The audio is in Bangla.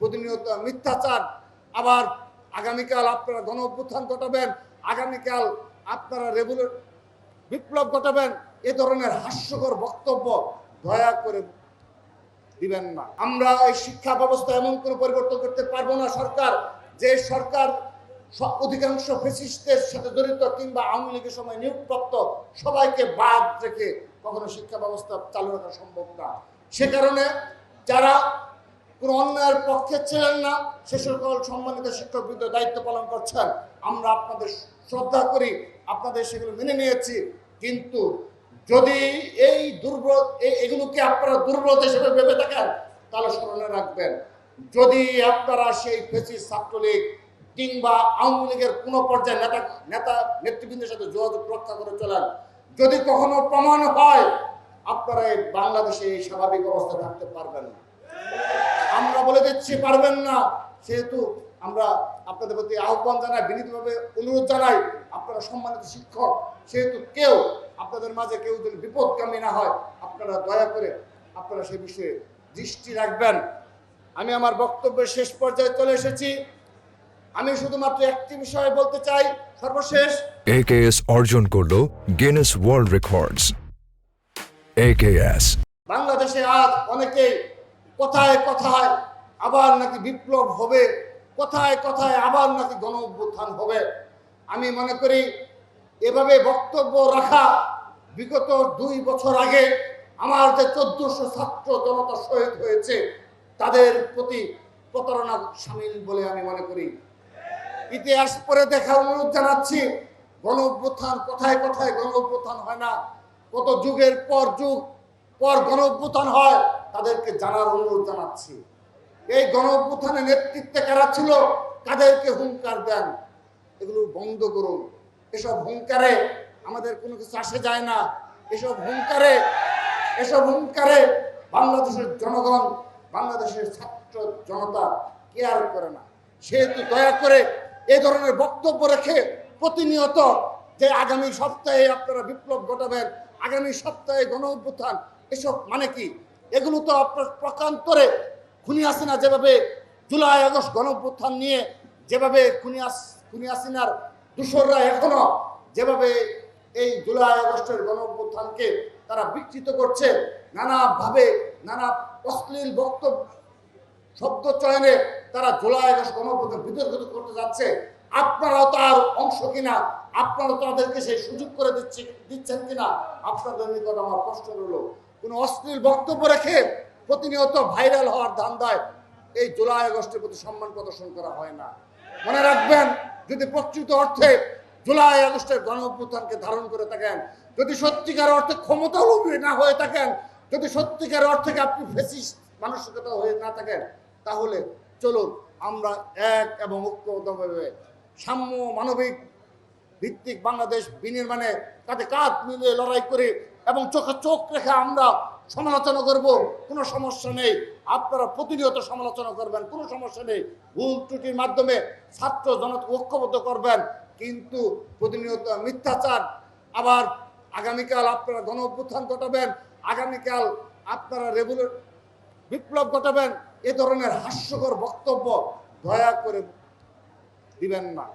প্রতিনিয়ত মিথ্যাচার, আবার আগামীকাল আপনারা গণ অভ্যুত্থান ঘটাবেন, আগামীকাল আপনারা বিপ্লব ঘটাবেন, এ ধরনের হাস্যকর বক্তব্য দয়া করে দিবেন না। আমরা এই শিক্ষা ব্যবস্থা এমন কোনো পরিবর্তন করতে পারবো না। সরকার, যে সরকার অধিকাংশ ফ্যাসিস্টদের সাথে জড়িত কিংবা আওয়ামী লীগের সময় নিয়োগপ্রাপ্ত সবাইকে বাদ রেখে কখনো শিক্ষা ব্যবস্থা চালু রাখা সম্ভব না। সে কারণে যারা কোনো অন্যায়ের পক্ষে ছিলেন না, সে সকল সম্মানিত শিক্ষকবৃন্দ দায়িত্ব পালন করছেন, আমরা আপনাদের শ্রদ্ধা করি, আপনাদের সেগুলো মেনে নিয়েছি। কিন্তু যদি এই এগুলোকে আপনারা দুর্বলতা হিসেবে ভেবে থাকেন, তাহলে স্মরণে রাখবেন, যদি আপনারা সেই ফ্যাসিস্ট ছাত্রলীগ কিংবা আওয়ামী লীগের কোনো পর্যায়ে নেতৃবৃন্দের সাথে যোগাযোগ রক্ষা করে চলেন, যদি কখনো প্রমাণ হয়, আপনারা এই বাংলাদেশে এই স্বাভাবিক অবস্থা থাকতে পারবেন না। আমরা বলে দিচ্ছি পারবেন না। সেহেতু আমরা আপনাদের প্রতি আহ্বান জানাই, বিনীতভাবে অনুরোধ জানাই, আপনারা সম্মানিত শিক্ষক, সেহেতু আপনাদের মাঝে কেউ যদি বিপদগামী না হয়, আপনারা দয়া করে আপনারা সেই বিষয়ে দৃষ্টি রাখবেন। আমি আমার বক্তব্যের শেষ পর্যায়ে চলে এসেছি। আমি শুধুমাত্র একটি বিষয় বলতে চাই, সর্বশেষ AKS অর্জন করলো গিনেস ওয়ার্ল্ড রেকর্ডস। AKS বাংলাদেশে আজ অনেকেই কথায় কথায় আবার নাকি বিপ্লব হবে, কথায় কথায় আবার নাকি গণ অভ্যুত্থান হবে। আমি মনে করি এভাবে বক্তব্য রাখা, বিগত 2 বছর আগে আমার যে 1400 ছাত্র জনতা শহীদ হয়েছে, তাদের প্রতি প্রতারণা সামিল বলে আমি মনে করি। ইতিহাস পড়ে দেখার অনুরোধ জানাচ্ছি। গণ অভ্যুত্থান কথায় কথায় গণ অভ্যুত্থান হয় না, কত যুগের পর যুগ পর গণ অভ্যুত্থান হয়, তাদেরকে জানার অনুরোধ জানাচ্ছি। এই গণ অভ্যুত্থানের নেতৃত্বে কারা ছিল, কাদেরকে হুঙ্কার দেন, এগুলো বন্ধ করুন। এসব হুঙ্কারে আমাদের কোনো কিছু আসে যায় না। এসব হুঙ্কারে বাংলাদেশের জনগণ, বাংলাদেশের ছাত্র জনতা কেয়ার করে না। সেহেতু দয়া করে এই ধরনের বক্তব্য রেখে প্রতিনিয়ত যে আগামী সপ্তাহে আপনারা বিপ্লব ঘটাবেন, আগামী সপ্তাহে গণ অভ্যুত্থান, এসব মানে কি? এগুলো তো আপনার প্রকান্তরে খুনি হাসিনা যেভাবে জুলাই আগস্ট গণ অভ্যুত্থান নিয়ে যেভাবে খুনি হাসিনার দূষররা এখনো যেভাবে এই জুলাই আগস্টের গণ অভ্যুত্থানকে তারা বিকৃত করছে, নানাভাবে নানা অশ্লীল বক্তব্য শব্দ চয়নে তারা জুলাই আগস্ট গণ অভ্যুত্থান বিতর্কিত করতে যাচ্ছে। আপনারাও তার অংশ কিনা, আপনারা তাদেরকে সেই সুযোগ করে দিচ্ছেন কিনা, আপনাদের নিকট আমার প্রশ্ন রইল। কোনো অশ্লীল বক্তব্য রেখে প্রতিনিয়ত ভাইরাল হওয়ার ধান্দায় এই জুলাই আগস্টের প্রতি সম্মান প্রদর্শন করা হয় না। মনে রাখবেন, যদি প্রকৃত অর্থে জুলাই আগস্টের গণ অভ্যুত্থানকে ধারণ করে থাকেন, যদি সত্যিকার অর্থে ক্ষমতালোভী না হয়ে থাকেন, যদি সত্যিকার অর্থে আপনি ফ্যাসিস্ট মানসিকতা হয়ে না থাকেন, তাহলে চলুন আমরা এক এবং ঐক্যবদ্ধভাবে সাম্য মানবিক ভিত্তিক বাংলাদেশ বিনির্মাণে কাঁধে কাঁধ মিলিয়ে লড়াই করি এবং চোখে চোখ রেখে আমরা সমালোচনা করব। কোনো সমস্যা নেই, আপনারা প্রতিনিয়ত সমালোচনা করবেন, কোনো সমস্যা নেই। ভুল ত্রুটির মাধ্যমে ছাত্র জনতা ঐক্যবদ্ধ করবেন, কিন্তু প্রতিনিয়ত মিথ্যাচার, আবার আগামীকাল আপনারা গণ অভ্যুত্থান ঘটাবেন, আগামীকাল আপনারা বিপ্লব ঘটাবেন, এ ধরনের হাস্যকর বক্তব্য দয়া করে দিবেন না।